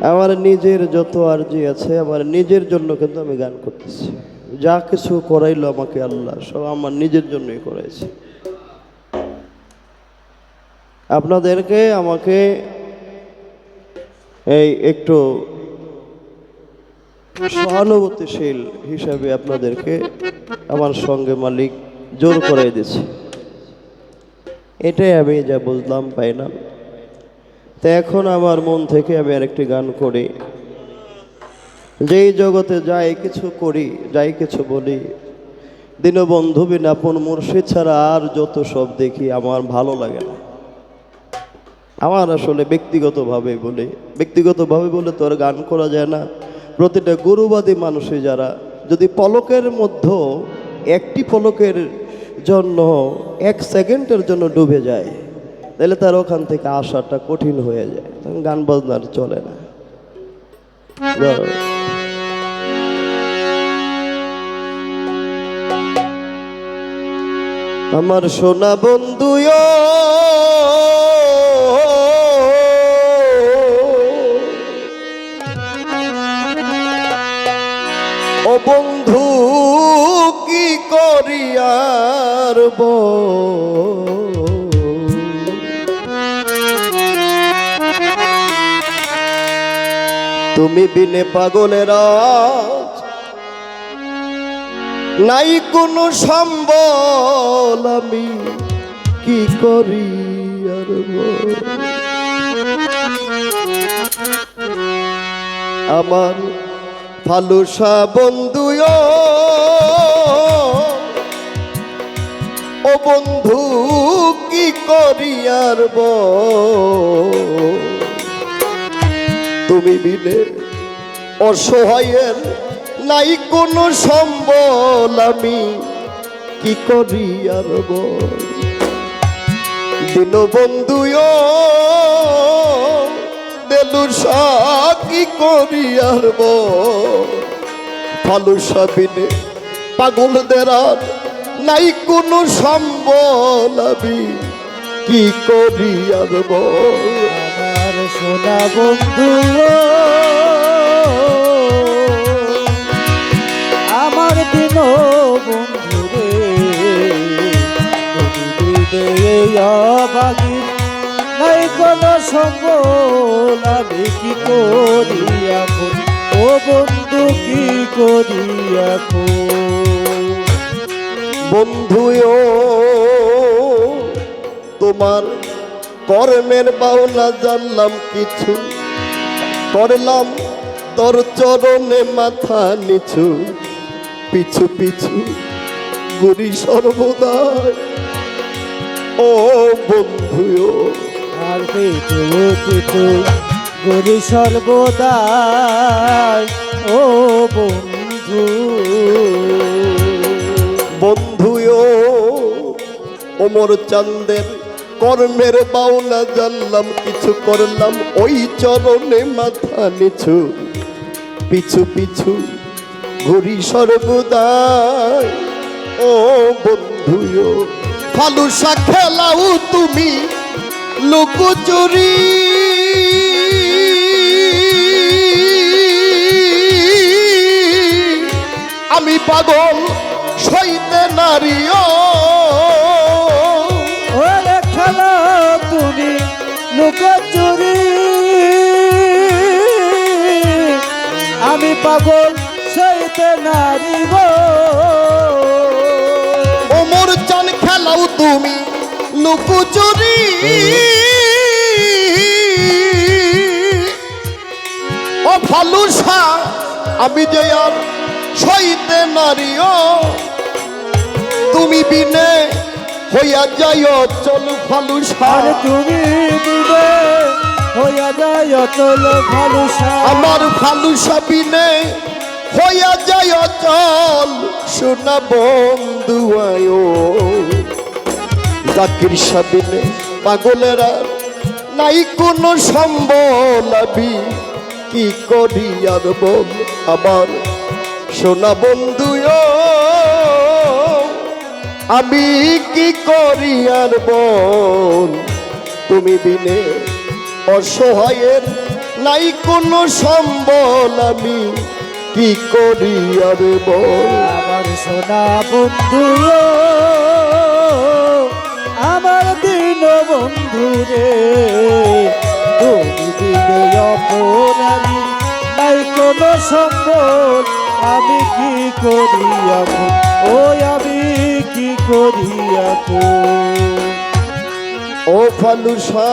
আমার নিজের যত আরজি আছে আমার নিজের জন্য কিন্তু আমি গান করতেছি। যা কিছু করাইলো আমাকে আল্লাহ সব আমার নিজের জন্যই করাইছে। আপনাদেরকে আমাকে এই একটু সহানুভূতিশীল হিসাবে আপনাদেরকে আমার সঙ্গে মালিক জোর করে দিয়েছে। এটাই আমি যা বুঝলাম পাইলাম। তো এখন আমার মন থেকে আমি আরেকটি গান করি। যেই জগতে যাই কিছু করি, যাই কিছু বলি, দীনবন্ধু বিন আপন মুর্শিদ ছাড়া আর যত সব দেখি আমার ভালো লাগে না। আমার আসলে ব্যক্তিগতভাবে বলে তো আর গান করা যায় না। প্রতিটা গুরুবাদী মানুষই যারা যদি পলকের মধ্যে একটি পলকের জন্য এক সেকেন্ডের জন্য ডুবে যায়, তাহলে তার ওখান থেকে আসাটা কঠিন হয়ে যায়। তখন গান বাজনার চলে না। আমার সোনা বন্ধু ও বন্ধু কি করি আর তুমি বিনে পাগলেরা নাই কোনো সম্বল, আমি কি করি আর আমার ফালুসা বন্ধু ও বন্ধু কি করি আর তুমি বিনে অসহায়ের নাই কোনো সম্বল, আমি কি করি আর দীনবন্ধু দেলুসা কি করি আর ফালুসা বিনে পাগলদের আর নাই কোনো সম্বল, আমি কি করি আর আমার সোনা বন্ধু আমার দিন বন্ধু রে অবাগি নাই কোনো সম্বল, আমি কি করি এখন ও বন্ধু কি করি এখন বন্ধু তোমার কর্মের বাউলা জানলাম কিছু, করলাম তোর চরণে মাথা নিচু, পিছু পিছু গুরি সর্বদাই ও বন্ধু আর পিছু পিছু গুরি সর্বদাই ও বন্ধু বন্ধু ওমর চাঁদের কর্মের বাউলা জানলাম কিছু, করলাম ওই চরণে মাথা নিচু, পিছু পিছু ঘুরি সর্বদাই ও বন্ধু ফালুসা খেলাও তুমি লুকোচুরি, আমি পাগল সইতে নারীও খেলা তুমি লুকোচুরি, আমি পাগল সইতে নারিব ওমর চান খেলাও তুমি লুকোচুরি, ও ফালুসা আমি যে আর সইতে নারীও তুমি বিনে হইয়া যাই চল ফালুসা, তুমি বিনে হইয়া যায় চল ফালুসা, আমার ফালুসা বিনে হইয়া যায় চল সোনা বন্ধু আয়ো জাকির সাবিনে পাগলেরা নাই কোনো সম্বল, আমি কি করি আর বল আমার সোনা বন্ধু আমি কি করি আর বল তুমি বিনে অসহায়ের নাই কোনো সম্বল আমি কি করি আর বল। আমার সোনা বন্ধু আমার দিন বন্ধু রে তুমি দিলে অপর আমি নাই কোনো সম্বল আমি কি করি এখন ওই আমি কি করি এখন। ও ফালুসা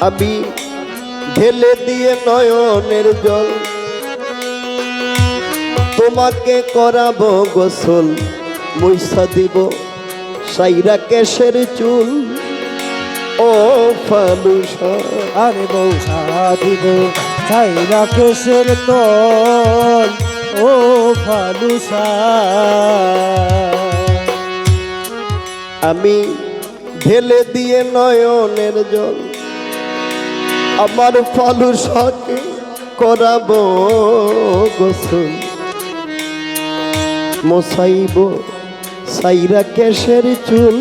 আমি ঢেলে দিয়ে নয়নের জল তোমাকে করাবো গোসল মুইসা দিব সাইরা কেশের চুল। ও ফালুসা আরে বৌসা দিব ছাইরা কেশের তল ও ফালুসা। আমি ঢেলে দিয়ে নয়নের জল আমার ফালুসাকে করাবো গোসল মোসাইব সাইরা কেশের চুল।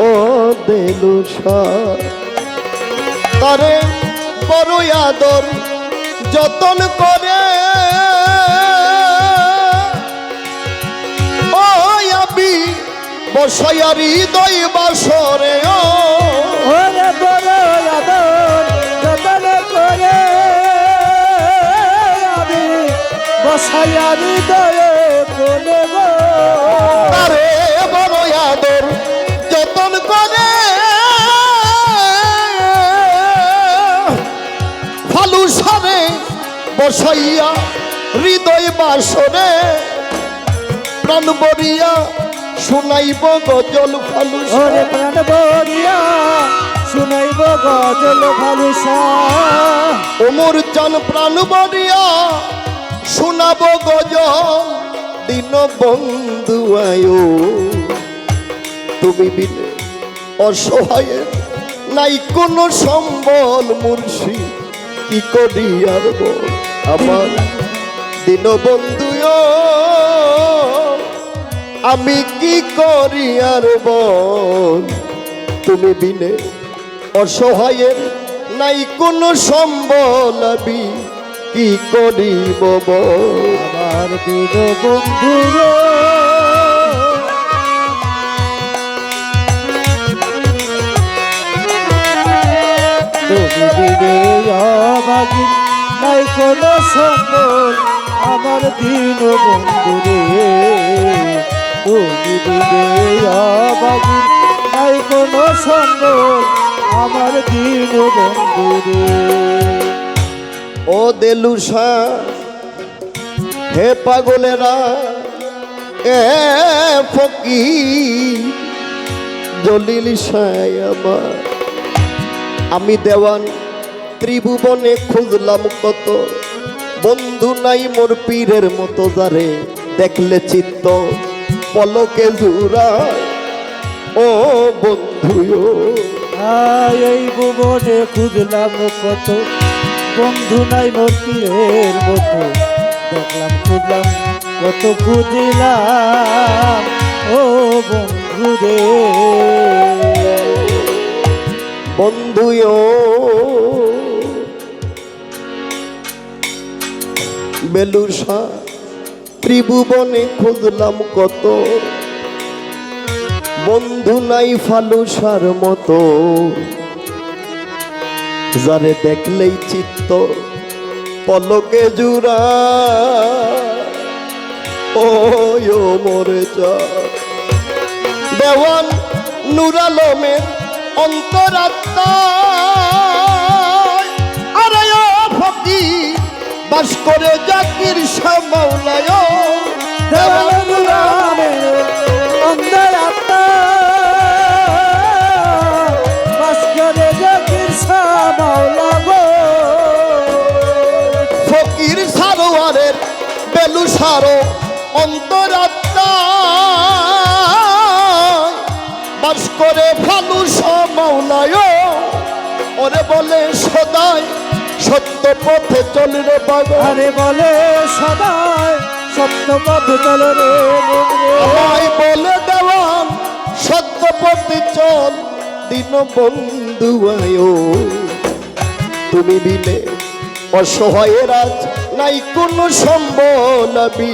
ও দেলুসা তারে বড় আদর যতন করে ও আমি বসাইয়া হৃদয় বাসরে। ও ওরে বড় আদর যতন করে আমি বসাইয়া হৃদয়ে কোলে গো। তারে বড় আদর যতন করে ফালুসারে বসাইয়া হৃদয় বাসরে প্রাণ বরিয়া শুনাইব গজল ফালুসা। ওরে প্রাণ বরিয়া শুনাইব গজল ফালুসা। ওমর চান প্রাণ বরিয়া শোনাব গজল দিন বন্ধু আয়ো তুমি বিনে অসহায়ের নাই কোনো সম্বল মুর্শি কি করি আর বল। আমার দিন বন্ধু আমি কি করি আর বল তুমি বিনে অসহায়ের নাই কোনো সম্বল আমি কি করিব বল। আমার দিন বন্ধু তুমি দিনে অভাগী নাই কোনো সম্বল আমার দিন বন্ধু রে তুমি দিনে অভাগী নাই কোনো সম্বল আমার দিন বন্ধু রে। ও দেলুসা হে পাগলেরা এ ফকির জলিল সাই আমার আমি দেওয়ান ত্রিভুবনে খুঁজলাম কত বন্ধু নাই মোর পীরের মতো যারে দেখলে চিত্ত পলকে জুড়ায়। ও বন্ধু এই ভুবনে খুঁজলাম কত বন্ধু নাই মোর পীরের মতো দেখলাম খুঁজলাম কত খুঁজিলাম ও বন্ধু রে। বন্ধু বেলুসা ত্রিভুবনে খুঁজলাম কত বন্ধু নাই ফালুসার মতো যারে দেখলেই চিত্ত পলকে জুড়া। ও মরে যা দেওয়ান নূর আলমের অন্তরাত্মা আরে ও ফকির বাস করে জাকির শাহ মাওলায়। দেওয়ান নূর আলমের অন্তরাত্মা বাস করে জাকির শাহ মাওলা গো। ফকির সারোয়ারের বেলুসারো অন্তরাত্মা বাস করে ফালুসা মাওলায়। ওরে বলে সদাই সত্য পথে চল রে পাগল। আরে বলে সদাই সত্য পথে চল রে মন রে। আমায় বলে দেওয়ান সত্য পথে চল দিন বন্ধু আয়ো তুমি বিনে অসহায়ের আজ নাই কোনো সম্বল, আমি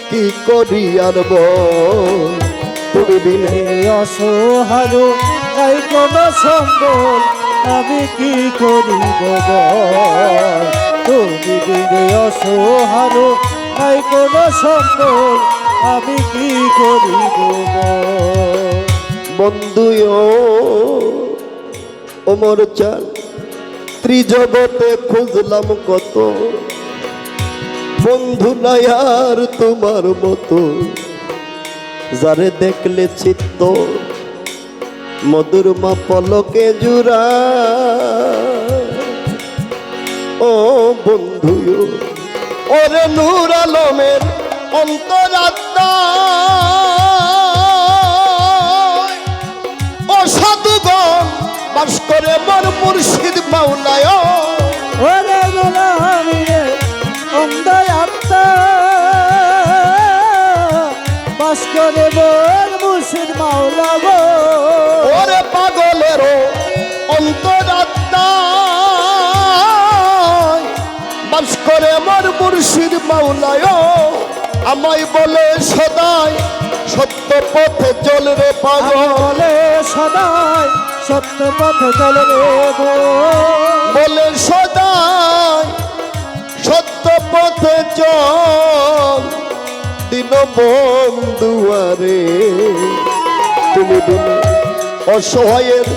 কি করি আর বল। তুমি বিনে এই অসহায় নাই কোনো সম্বল, আমি কি করিব বল। তুমি বিনে অসহায় নাই কোনো সম্বল, আমি কি করিব বল। বন্ধু ওমর চাল ত্রিজগতে খুঁজলাম কত, বন্ধু নাই আর তোমার মতো, যারে দেখলে চিত্ত মধুর মা পলকে জুড়া। ও বন্ধু ওরে নূর আলমের অন্তরাত্মা, ও সাধুগণ বাস করে মোর মুর্শিদ মাওলায়। ওরে গোলামিরে অন্ধয় আত্মা, বাস করে মোর মুর্শিদ মাওলা গো। ওরে পাগলেরও অন্তরাত্মা, বাস করে মোর মুর্শিদ মাওলায়। আমায় বলে সদাই সত্য পথে চল রে পাগল, বলে সদাই সত্য পথে চলে রে গো। বলে সদাই সত্য পথে চল দিন বন্ধুয়ারে। তুমি বিনে অসহায়ের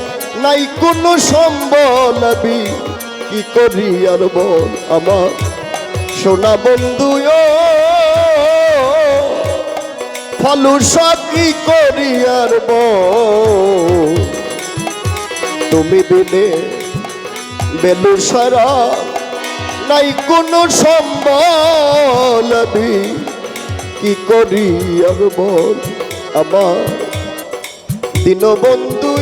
নাই কোনো সম্বল, আমি কি করি আর বল আমার সোনা বন্ধু। ফালুসা কি করি আর বল। তুমি বিনে বেলুসারা নাই কোনো সম্বল, আমি কি করি আর বল আমার দীনবন্ধু।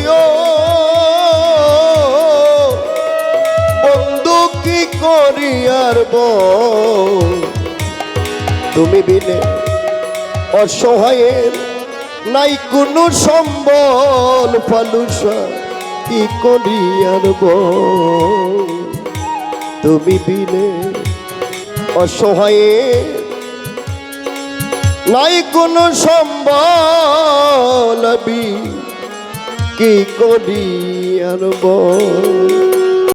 বন্ধু কি করি আর বল। তুমি বিনে অসহায়ের নাই কোনো সম্বল, ফালুসা কি করি আর বল। তুমি বিনে অসহায়ের নাই কোনো সম্বল, আমি কি করি আর বল।